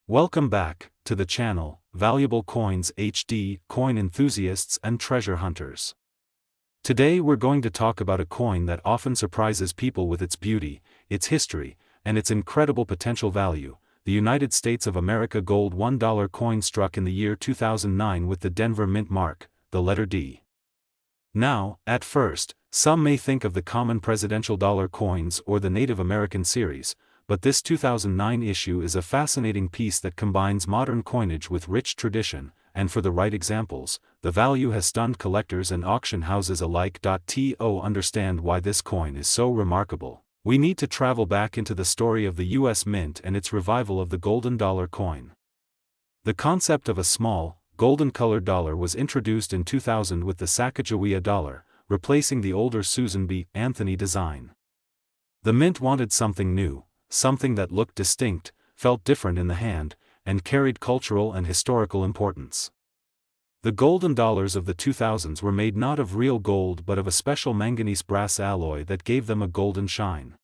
Welcome back to the channel, Valuable Coins HD, coin enthusiasts and treasure hunters. Today we're going to talk about a coin that often surprises people with its beauty, its history, and its incredible potential value, the United States of America Gold $1 coin struck in the year 2009 with the Denver Mint mark, the letter D. Now, at first, some may think of the common presidential dollar coins or the Native American series, but this 2009 issue is a fascinating piece that combines modern coinage with rich tradition, and for the right examples, the value has stunned collectors and auction houses alike. To understand why this coin is so remarkable, we need to travel back into the story of the U.S. Mint and its revival of the golden dollar coin. The concept of a small, golden-colored dollar was introduced in 2000 with the Sacagawea Dollar, replacing the older Susan B. Anthony design. The Mint wanted something new, something that looked distinct, felt different in the hand, and carried cultural and historical importance. The golden dollars of the 2000s were made not of real gold but of a special manganese brass alloy that gave them a golden shine.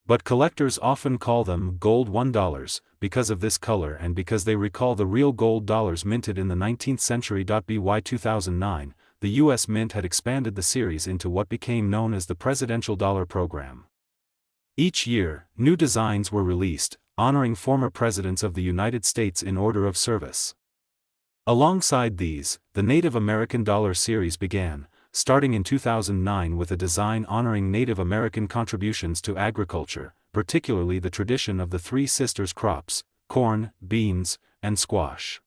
But collectors often call them gold $1 because of this color and because they recall the real gold dollars minted in the 19th century. By 2009, the U.S. Mint had expanded the series into what became known as the Presidential Dollar Program. Each year, new designs were released, honoring former presidents of the United States in order of service. Alongside these, the Native American Dollar series began, starting in 2009 with a design honoring Native American contributions to agriculture, particularly the tradition of the Three Sisters crops, corn, beans, and squash.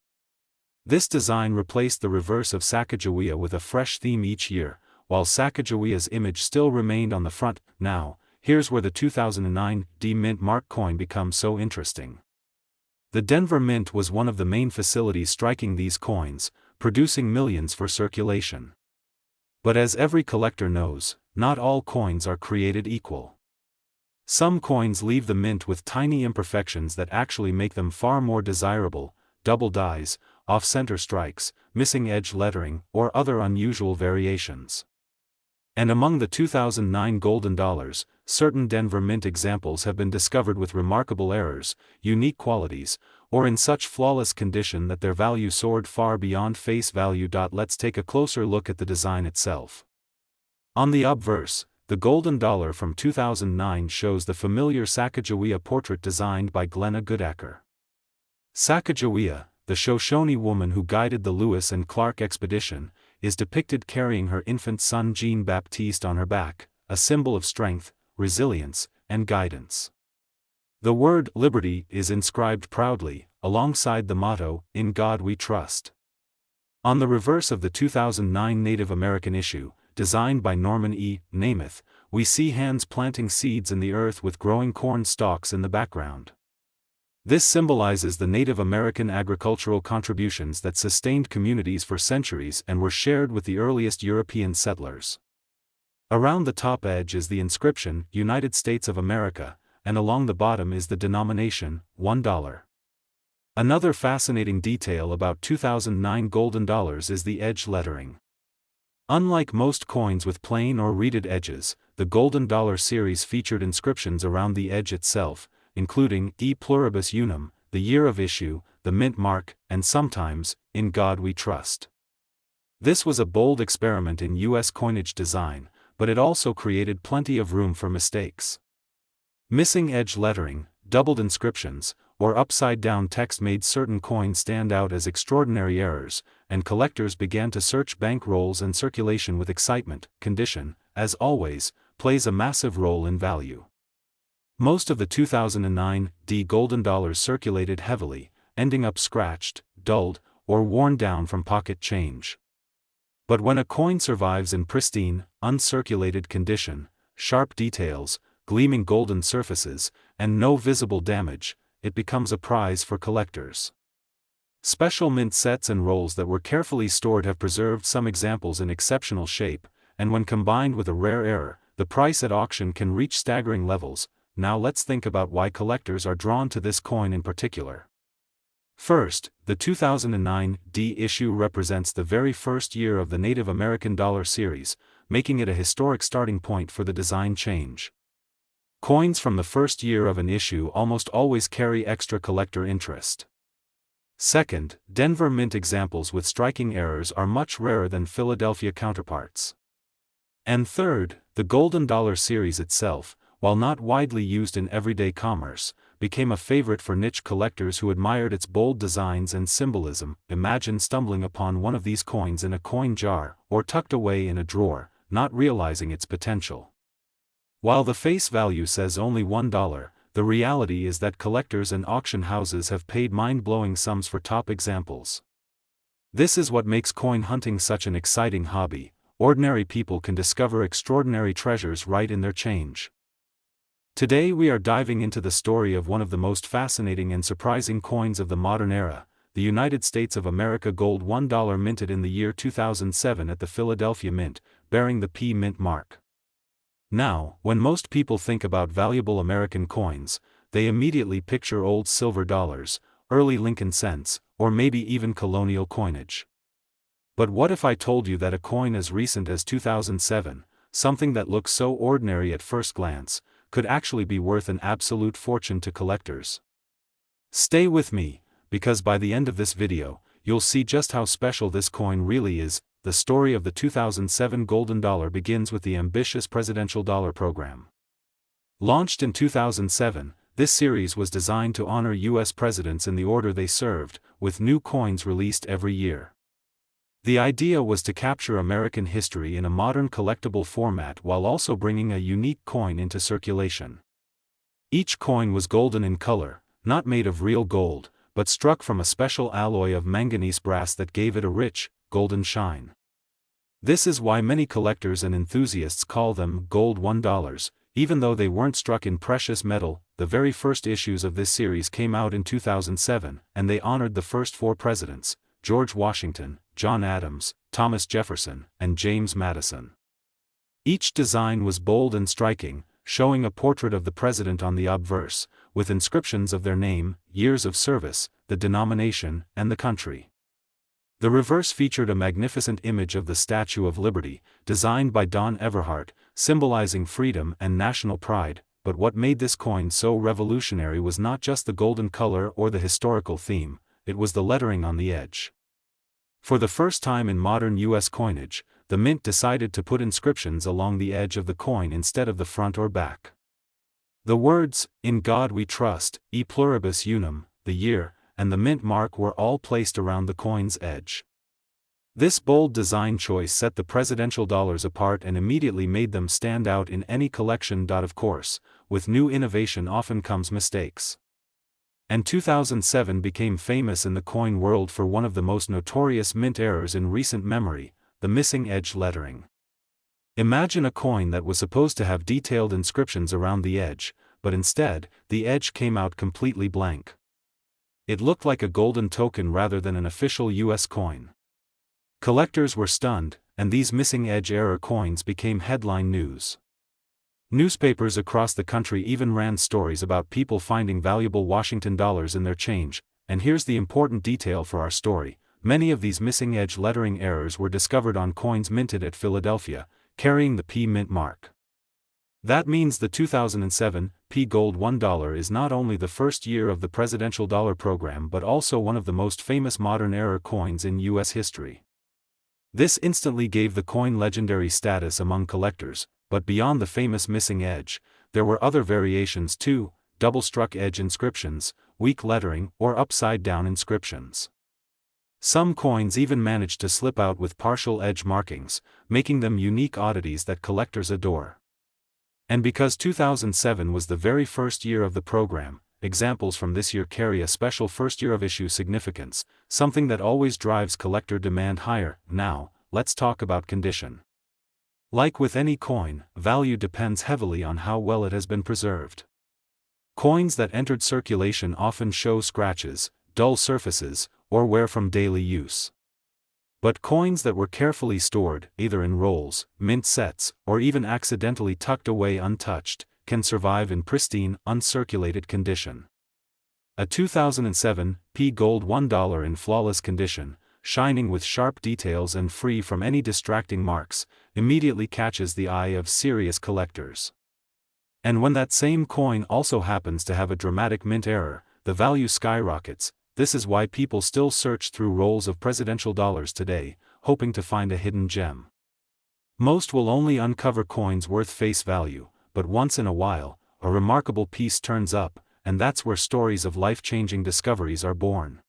This design replaced the reverse of Sacagawea with a fresh theme each year, while Sacagawea's image still remained on the front. Now, here's where the 2009 D Mint mark coin becomes so interesting. The Denver Mint was one of the main facilities striking these coins, producing millions for circulation. But as every collector knows, not all coins are created equal. Some coins leave the mint with tiny imperfections that actually make them far more desirable: double dies, off-center strikes, missing edge lettering, or other unusual variations. And among the 2009 golden dollars, certain Denver Mint examples have been discovered with remarkable errors, unique qualities, or in such flawless condition that their value soared far beyond face value. Let's take a closer look at the design itself. On the obverse, the golden dollar from 2009 shows the familiar Sacagawea portrait designed by Glenna Goodacker. Sacagawea, the Shoshone woman who guided the Lewis and Clark expedition, is depicted carrying her infant son Jean-Baptiste on her back, a symbol of strength, resilience, and guidance. The word liberty is inscribed proudly, alongside the motto, "In God We Trust." On the reverse of the 2009 Native American issue, designed by Norman E. Namath, we see hands planting seeds in the earth with growing corn stalks in the background. This symbolizes the Native American agricultural contributions that sustained communities for centuries and were shared with the earliest European settlers. Around the top edge is the inscription, United States of America, and along the bottom is the denomination, $1. Another fascinating detail about 2009 golden dollars is the edge lettering. Unlike most coins with plain or reeded edges, the golden dollar series featured inscriptions around the edge itself, including E Pluribus Unum, the year of issue, the mint mark, and sometimes, In God We Trust. This was a bold experiment in U.S. coinage design, but it also created plenty of room for mistakes. Missing edge lettering, doubled inscriptions, or upside-down text made certain coins stand out as extraordinary errors, and collectors began to search bank rolls and circulation with excitement. Condition, as always, plays a massive role in value. Most of the 2009 D golden dollars circulated heavily, ending up scratched, dulled, or worn down from pocket change. But when a coin survives in pristine, uncirculated condition, sharp details, gleaming golden surfaces, and no visible damage, it becomes a prize for collectors. Special mint sets and rolls that were carefully stored have preserved some examples in exceptional shape, and when combined with a rare error, the price at auction can reach staggering levels. Now let's think about why collectors are drawn to this coin in particular. First, the 2009 D issue represents the very first year of the Native American Dollar series, making it a historic starting point for the design change. Coins from the first year of an issue almost always carry extra collector interest. Second, Denver Mint examples with striking errors are much rarer than Philadelphia counterparts. And third, the Golden Dollar series itself, while not widely used in everyday commerce, became a favorite for niche collectors who admired its bold designs and symbolism. Imagine stumbling upon one of these coins in a coin jar, or tucked away in a drawer, not realizing its potential. While the face value says only $1, the reality is that collectors and auction houses have paid mind-blowing sums for top examples. This is what makes coin hunting such an exciting hobby. Ordinary people can discover extraordinary treasures right in their change. Today we are diving into the story of one of the most fascinating and surprising coins of the modern era, the United States of America Gold $1 minted in the year 2007 at the Philadelphia Mint, bearing the P Mint mark. Now, when most people think about valuable American coins, they immediately picture old silver dollars, early Lincoln cents, or maybe even colonial coinage. But what if I told you that a coin as recent as 2007, something that looks so ordinary at first glance, could actually be worth an absolute fortune to collectors? Stay with me, because by the end of this video, you'll see just how special this coin really is. The story of the 2007 Golden Dollar begins with the ambitious Presidential Dollar Program. Launched in 2007, this series was designed to honor U.S. presidents in the order they served, with new coins released every year. The idea was to capture American history in a modern collectible format while also bringing a unique coin into circulation. Each coin was golden in color, not made of real gold, but struck from a special alloy of manganese brass that gave it a rich, golden shine. This is why many collectors and enthusiasts call them Gold $1, even though they weren't struck in precious metal. The very first issues of this series came out in 2007, and they honored the first four presidents: George Washington, John Adams, Thomas Jefferson, and James Madison. Each design was bold and striking, showing a portrait of the president on the obverse, with inscriptions of their name, years of service, the denomination, and the country. The reverse featured a magnificent image of the Statue of Liberty, designed by Don Everhart, symbolizing freedom and national pride. But what made this coin so revolutionary was not just the golden color or the historical theme, it was the lettering on the edge. For the first time in modern U.S. coinage, the mint decided to put inscriptions along the edge of the coin instead of the front or back. The words, "In God We Trust, E Pluribus Unum," the year, and the mint mark were all placed around the coin's edge. This bold design choice set the presidential dollars apart and immediately made them stand out in any collection. Of course, with new innovation often comes mistakes. And 2007 became famous in the coin world for one of the most notorious mint errors in recent memory: the missing edge lettering. Imagine a coin that was supposed to have detailed inscriptions around the edge, but instead, the edge came out completely blank. It looked like a golden token rather than an official U.S. coin. Collectors were stunned, and these missing edge error coins became headline news. Newspapers across the country even ran stories about people finding valuable Washington dollars in their change. And here's the important detail for our story: many of these missing edge lettering errors were discovered on coins minted at Philadelphia, carrying the P Mint mark. That means the 2007 P Gold $1 is not only the first year of the Presidential Dollar Program but also one of the most famous modern error coins in U.S. history. This instantly gave the coin legendary status among collectors, but beyond the famous missing edge, there were other variations too: double-struck edge inscriptions, weak lettering, or upside-down inscriptions. Some coins even managed to slip out with partial edge markings, making them unique oddities that collectors adore. And because 2007 was the very first year of the program, examples from this year carry a special first year of issue significance, something that always drives collector demand higher. Now, let's talk about condition. Like with any coin, value depends heavily on how well it has been preserved. Coins that entered circulation often show scratches, dull surfaces, or wear from daily use. But coins that were carefully stored, either in rolls, mint sets, or even accidentally tucked away untouched, can survive in pristine, uncirculated condition. A 2007 P Gold $1 in flawless condition, shining with sharp details and free from any distracting marks, immediately catches the eye of serious collectors. And when that same coin also happens to have a dramatic mint error, the value skyrockets. this is why people still search through rolls of presidential dollars today, hoping to find a hidden gem. Most will only uncover coins worth face value, but once in a while, a remarkable piece turns up, and that's where stories of life-changing discoveries are born.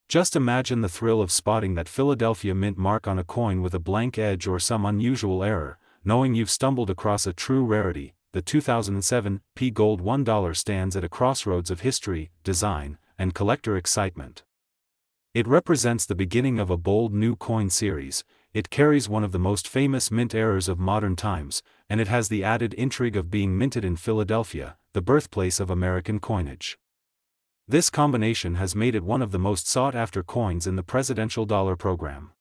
Just imagine the thrill of spotting that Philadelphia Mint mark on a coin with a blank edge or some unusual error, knowing you've stumbled across a true rarity. The 2007 P Gold $1 stands at a crossroads of history, design, and collector excitement. It represents the beginning of a bold new coin series. It carries one of the most famous mint errors of modern times, and it has the added intrigue of being minted in Philadelphia, the birthplace of American coinage. This combination has made it one of the most sought-after coins in the presidential dollar program.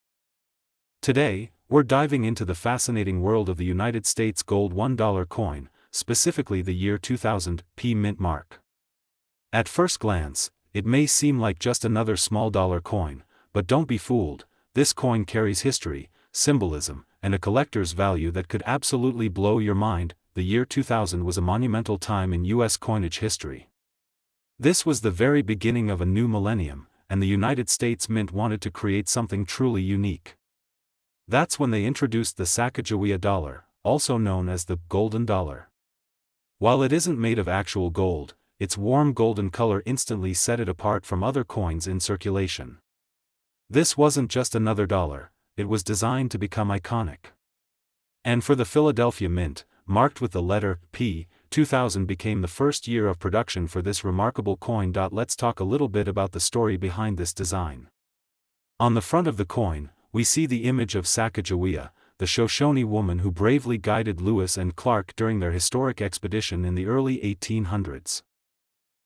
Today, we're diving into the fascinating world of the United States Gold $1 coin, specifically the year 2000 P Mint mark. At first glance, it may seem like just another small dollar coin, but don't be fooled. This coin carries history, symbolism, and a collector's value that could absolutely blow your mind. The year 2000 was a monumental time in U.S. coinage history. This was the very beginning of a new millennium, and the United States Mint wanted to create something truly unique. That's when they introduced the Sacagawea Dollar, also known as the Golden Dollar. While it isn't made of actual gold, its warm golden color instantly set it apart from other coins in circulation. This wasn't just another dollar, it was designed to become iconic. And for the Philadelphia Mint, marked with the letter P, 2000 became the first year of production for this remarkable coin. Let's talk a little bit about the story behind this design. On the front of the coin, we see the image of Sacagawea, the Shoshone woman who bravely guided Lewis and Clark during their historic expedition in the early 1800s.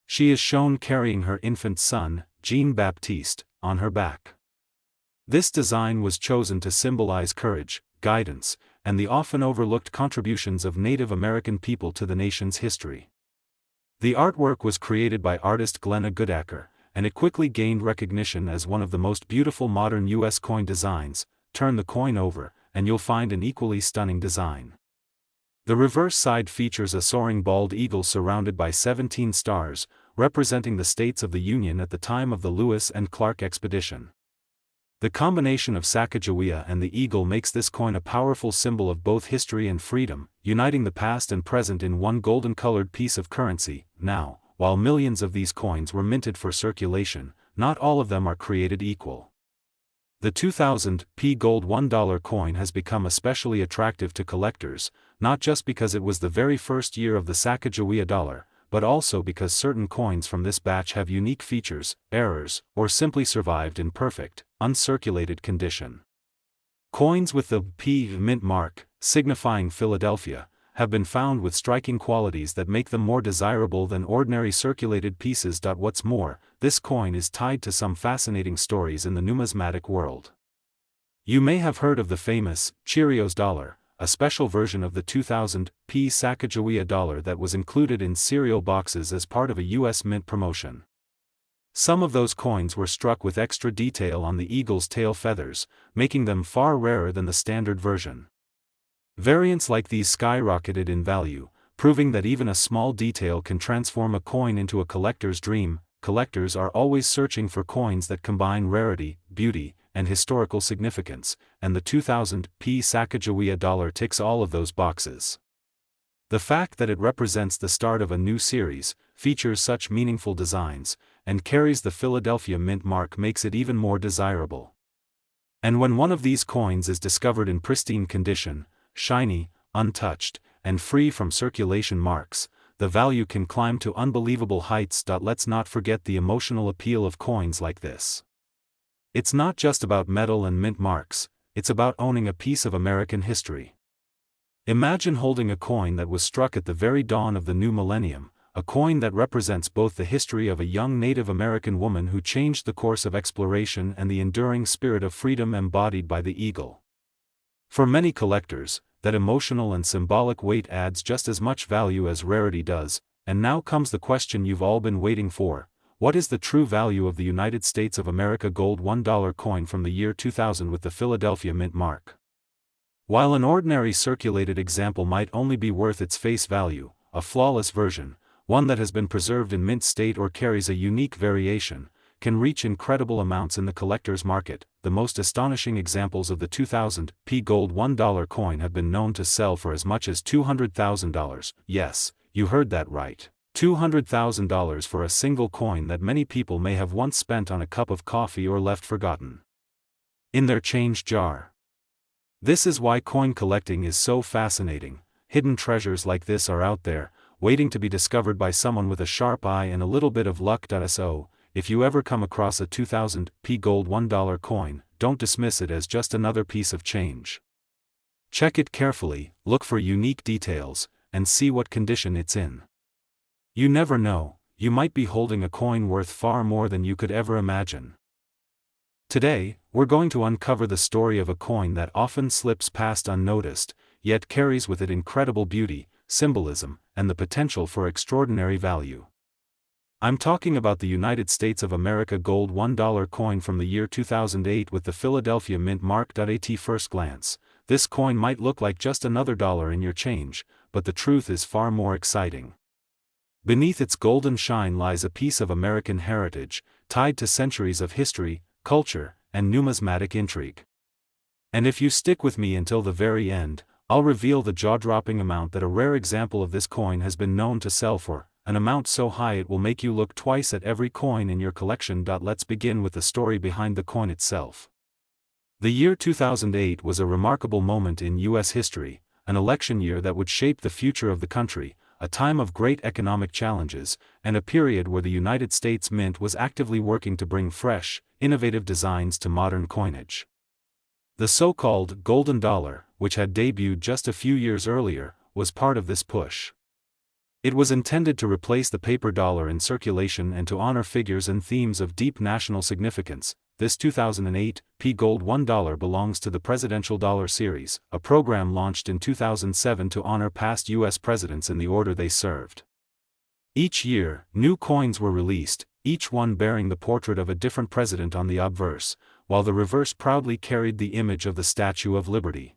She is shown carrying her infant son, Jean-Baptiste, on her back. This design was chosen to symbolize courage, guidance, and the often overlooked contributions of Native American people to the nation's history. The artwork was created by artist Glenna Goodacker, and it quickly gained recognition as one of the most beautiful modern U.S. coin designs. Turn the coin over, and you'll find an equally stunning design. The reverse side features a soaring bald eagle surrounded by 17 stars, representing the states of the Union at the time of the Lewis and Clark expedition. The combination of Sacagawea and the eagle makes this coin a powerful symbol of both history and freedom, uniting the past and present in one golden-colored piece of currency. Now, while millions of these coins were minted for circulation, not all of them are created equal. The 2000 P Gold $1 coin has become especially attractive to collectors, not just because it was the very first year of the Sacagawea dollar, but also because certain coins from this batch have unique features, errors, or simply survived in perfect, uncirculated condition. Coins with the P Mint mark, signifying Philadelphia, have been found with striking qualities that make them more desirable than ordinary circulated pieces. What's more, this coin is tied to some fascinating stories in the numismatic world. You may have heard of the famous Cheerios dollar, a special version of the 2000 P Sacagawea dollar that was included in cereal boxes as part of a U.S. Mint promotion. Some of those coins were struck with extra detail on the eagle's tail feathers, making them far rarer than the standard version. Variants like these skyrocketed in value, proving that even a small detail can transform a coin into a collector's dream. Collectors are always searching for coins that combine rarity, beauty, and historical significance, and the 2000 P Sacagawea dollar ticks all of those boxes. The fact that it represents the start of a new series, features such meaningful designs, and carries the Philadelphia Mint mark makes it even more desirable. And when one of these coins is discovered in pristine condition, shiny, untouched, and free from circulation marks, the value can climb to unbelievable heights. Let's not forget the emotional appeal of coins like this. It's not just about metal and mint marks, it's about owning a piece of American history. Imagine holding a coin that was struck at the very dawn of the new millennium, a coin that represents both the history of a young Native American woman who changed the course of exploration and the enduring spirit of freedom embodied by the eagle. For many collectors, that emotional and symbolic weight adds just as much value as rarity does. And now comes the question you've all been waiting for: what is the true value of the United States of America Gold $1 coin from the year 2000 with the Philadelphia Mint mark? While an ordinary circulated example might only be worth its face value, a flawless version, one that has been preserved in mint state or carries a unique variation, can reach incredible amounts in the collector's market. The most astonishing examples of the 2000 P Gold $1 coin have been known to sell for as much as $200,000. Yes, you heard that right. $200,000 for a single coin that many people may have once spent on a cup of coffee or left forgotten in their change jar. This is why coin collecting is so fascinating. Hidden treasures like this are out there, waiting to be discovered by someone with a sharp eye and a little bit of luck. So, if you ever come across a 2000 P Gold $1 coin, don't dismiss it as just another piece of change. Check it carefully, look for unique details, and see what condition it's in. You never know, you might be holding a coin worth far more than you could ever imagine. Today, we're going to uncover the story of a coin that often slips past unnoticed, yet carries with it incredible beauty, symbolism, and the potential for extraordinary value. I'm talking about the United States of America Gold $1 coin from the year 2008 with the Philadelphia Mint mark. At first glance, this coin might look like just another dollar in your change, but the truth is far more exciting. Beneath its golden shine lies a piece of American heritage, tied to centuries of history, culture, and numismatic intrigue. And if you stick with me until the very end, I'll reveal the jaw-dropping amount that a rare example of this coin has been known to sell for, an amount so high it will make you look twice at every coin in your collection. Let's begin with the story behind the coin itself. The year 2008 was a remarkable moment in U.S. history, an election year that would shape the future of the country, a time of great economic challenges, and a period where the United States Mint was actively working to bring fresh, innovative designs to modern coinage. The so-called golden dollar, which had debuted just a few years earlier, was part of this push. It was intended to replace the paper dollar in circulation and to honor figures and themes of deep national significance. This 2008 P Gold $1 belongs to the Presidential Dollar Series, a program launched in 2007 to honor past U.S. presidents in the order they served. Each year, new coins were released, each one bearing the portrait of a different president on the obverse, while the reverse proudly carried the image of the Statue of Liberty.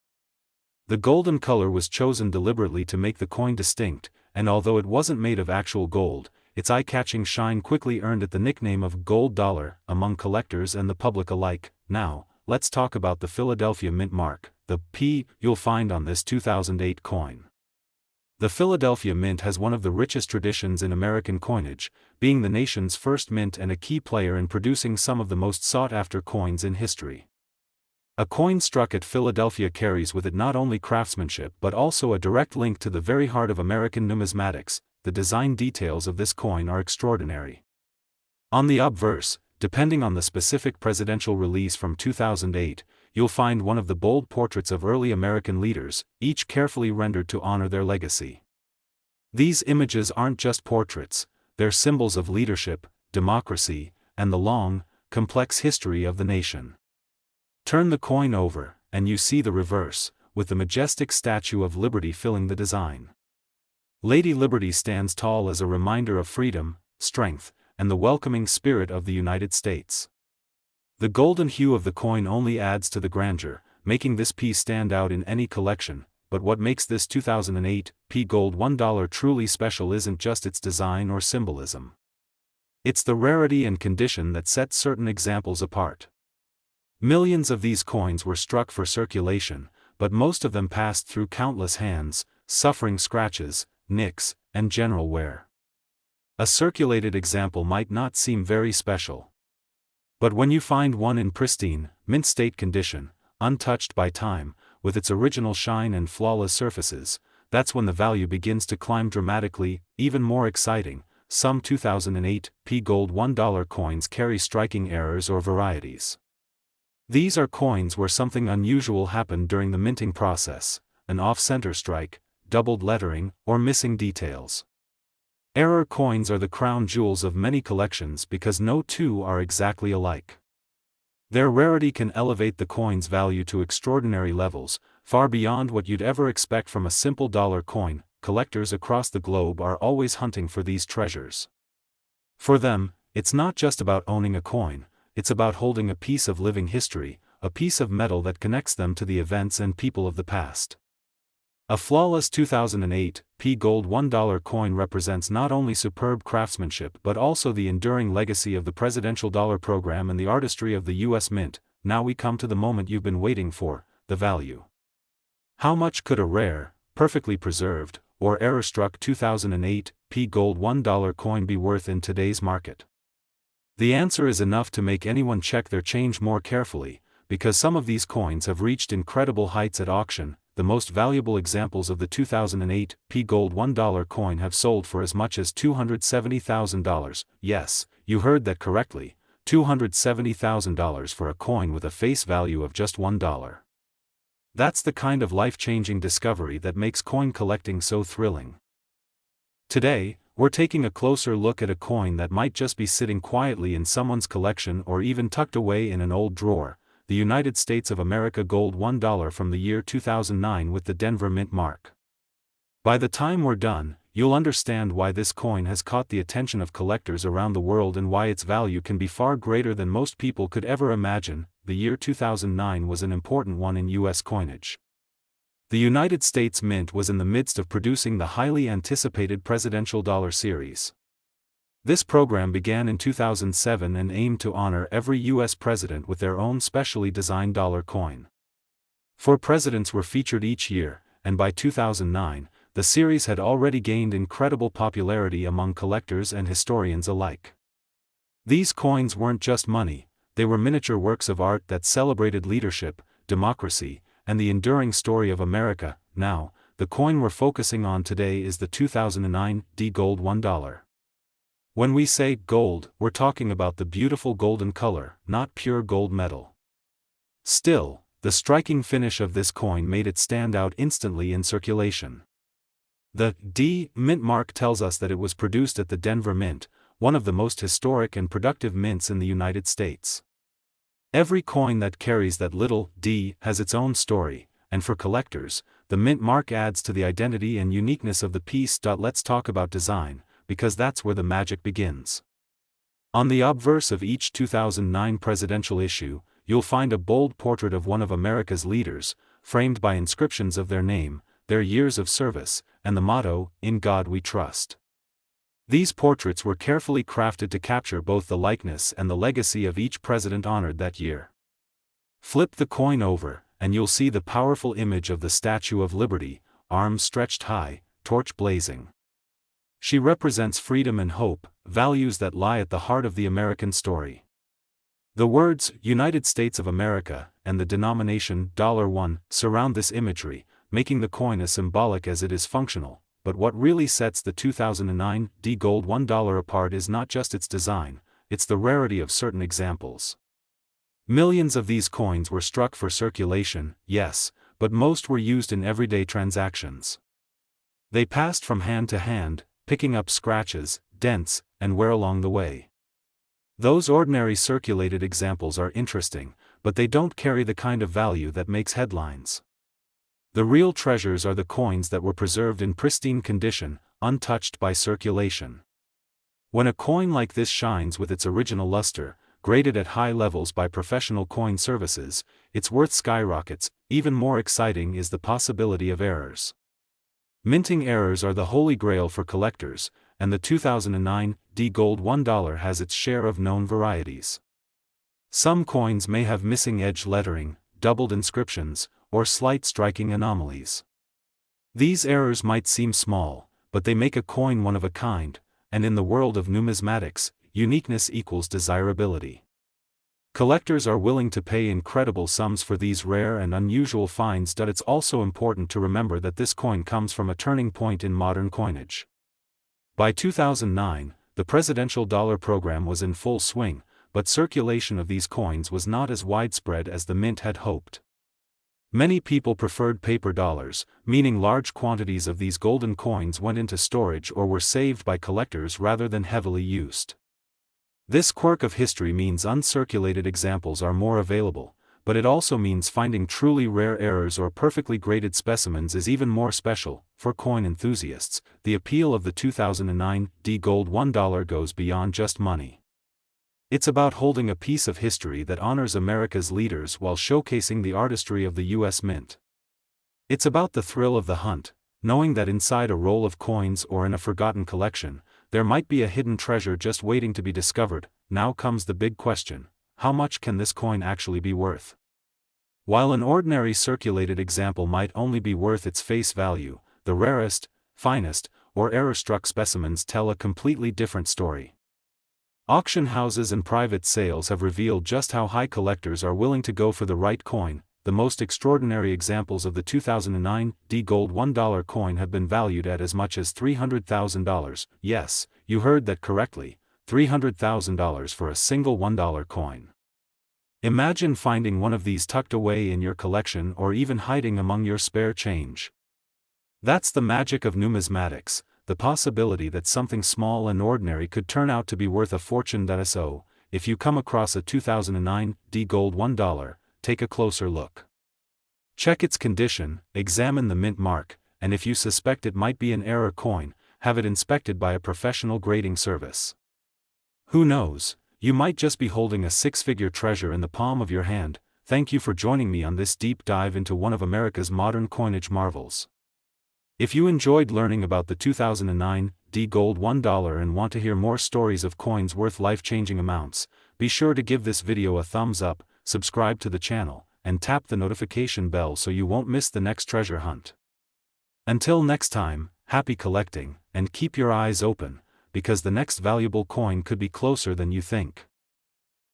The golden color was chosen deliberately to make the coin distinct, and although it wasn't made of actual gold, its eye-catching shine quickly earned it the nickname of Gold Dollar among collectors and the public alike. Now, let's talk about the Philadelphia Mint mark, the P you'll find on this 2008 coin. The Philadelphia Mint has one of the richest traditions in American coinage, being the nation's first mint and a key player in producing some of the most sought-after coins in history. A coin struck at Philadelphia carries with it not only craftsmanship but also a direct link to the very heart of American numismatics. The design details of this coin are extraordinary. On the obverse, depending on the specific presidential release from 2008, you'll find one of the bold portraits of early American leaders, each carefully rendered to honor their legacy. These images aren't just portraits, they're symbols of leadership, democracy, and the long, complex history of the nation. Turn the coin over, and you see the reverse, with the majestic Statue of Liberty filling the design. Lady Liberty stands tall as a reminder of freedom, strength, and the welcoming spirit of the United States. The golden hue of the coin only adds to the grandeur, making this piece stand out in any collection. But what makes this 2008 P Gold $1 truly special isn't just its design or symbolism. It's the rarity and condition that set certain examples apart. Millions of these coins were struck for circulation, but most of them passed through countless hands, suffering scratches, nicks, and general wear. A circulated example might not seem very special. But when you find one in pristine, mint-state condition, untouched by time, with its original shine and flawless surfaces, that's when the value begins to climb dramatically. Even more exciting, some 2008 P Gold $1 coins carry striking errors or varieties. These are coins where something unusual happened during the minting process, an off-center strike, doubled lettering, or missing details. Error coins are the crown jewels of many collections because no two are exactly alike. Their rarity can elevate the coin's value to extraordinary levels, far beyond what you'd ever expect from a simple dollar coin. Collectors across the globe are always hunting for these treasures. For them, it's not just about owning a coin, it's about holding a piece of living history, a piece of metal that connects them to the events and people of the past. A flawless 2008 P Gold $1 coin represents not only superb craftsmanship but also the enduring legacy of the presidential dollar program and the artistry of the U.S. Mint. Now we come to the moment you've been waiting for, the value. How much could a rare, perfectly preserved, or error-struck 2008 P Gold $1 coin be worth in today's market? The answer is enough to make anyone check their change more carefully, because some of these coins have reached incredible heights at auction. The most valuable examples of the 2008 P Gold $1 coin have sold for as much as $270,000. Yes, you heard that correctly, $270,000 for a coin with a face value of just $1. That's the kind of life-changing discovery that makes coin collecting so thrilling. Today, we're taking a closer look at a coin that might just be sitting quietly in someone's collection or even tucked away in an old drawer, the United States of America Gold $1 from the year 2009 with the Denver Mint mark. By the time we're done, you'll understand why this coin has caught the attention of collectors around the world and why its value can be far greater than most people could ever imagine. The year 2009 was an important one in U.S. coinage. The United States Mint was in the midst of producing the highly anticipated presidential dollar series. This program began in 2007 and aimed to honor every U.S. president with their own specially designed dollar coin. 4 presidents were featured each year, and by 2009, the series had already gained incredible popularity among collectors and historians alike. These coins weren't just money, they were miniature works of art that celebrated leadership, democracy, and the enduring story of America. Now, the coin we're focusing on today is the 2009 D Gold $1. When we say gold, we're talking about the beautiful golden color, not pure gold metal. Still, the striking finish of this coin made it stand out instantly in circulation. The D Mint mark tells us that it was produced at the Denver Mint, one of the most historic and productive mints in the United States. Every coin that carries that little D has its own story, and for collectors, the Mint mark adds to the identity and uniqueness of the piece. Let's talk about design, because that's where the magic begins. On the obverse of each 2009 presidential issue, you'll find a bold portrait of one of America's leaders, framed by inscriptions of their name, their years of service, and the motto, "In God We Trust." These portraits were carefully crafted to capture both the likeness and the legacy of each president honored that year. Flip the coin over, and you'll see the powerful image of the Statue of Liberty, arms stretched high, torch blazing. She represents freedom and hope, values that lie at the heart of the American story. The words, United States of America, and the denomination, $1, surround this imagery, making the coin as symbolic as it is functional. But what really sets the 2009 D Gold $1 apart is not just its design, it's the rarity of certain examples. Millions of these coins were struck for circulation, yes, but most were used in everyday transactions. They passed from hand to hand, picking up scratches, dents, and wear along the way. Those ordinary circulated examples are interesting, but they don't carry the kind of value that makes headlines. The real treasures are the coins that were preserved in pristine condition, untouched by circulation. When a coin like this shines with its original luster, graded at high levels by professional coin services, its worth skyrockets. Even more exciting is the possibility of errors. Minting errors are the holy grail for collectors, and the 2009 D Gold $1 has its share of known varieties. Some coins may have missing edge lettering, doubled inscriptions, or slight striking anomalies. These errors might seem small, but they make a coin one of a kind, and in the world of numismatics, uniqueness equals desirability. Collectors are willing to pay incredible sums for these rare and unusual finds. It's also important to remember that this coin comes from a turning point in modern coinage. By 2009, the presidential dollar program was in full swing, but circulation of these coins was not as widespread as the Mint had hoped. Many people preferred paper dollars, meaning large quantities of these golden coins went into storage or were saved by collectors rather than heavily used. This quirk of history means uncirculated examples are more available, but it also means finding truly rare errors or perfectly graded specimens is even more special. For coin enthusiasts, the appeal of the 2009 D Gold $1 goes beyond just money. It's about holding a piece of history that honors America's leaders while showcasing the artistry of the U.S. Mint. It's about the thrill of the hunt, knowing that inside a roll of coins or in a forgotten collection, there might be a hidden treasure just waiting to be discovered. Now comes the big question: how much can this coin actually be worth? While an ordinary circulated example might only be worth its face value, the rarest, finest, or error-struck specimens tell a completely different story. Auction houses and private sales have revealed just how high collectors are willing to go for the right coin. The most extraordinary examples of the 2009 D Gold $1 coin have been valued at as much as $300,000. Yes, you heard that correctly, $300,000 for a single $1 coin. Imagine finding one of these tucked away in your collection or even hiding among your spare change. That's the magic of numismatics, the possibility that something small and ordinary could turn out to be worth a fortune. So, if you come across a 2009 D Gold $1, take a closer look. Check its condition, examine the mint mark, and if you suspect it might be an error coin, have it inspected by a professional grading service. Who knows, you might just be holding a six-figure treasure in the palm of your hand. Thank you for joining me on this deep dive into one of America's modern coinage marvels. If you enjoyed learning about the 2009 D Gold $1 and want to hear more stories of coins worth life-changing amounts, be sure to give this video a thumbs up, subscribe to the channel, and tap the notification bell so you won't miss the next treasure hunt. Until next time, happy collecting, and keep your eyes open, because the next valuable coin could be closer than you think.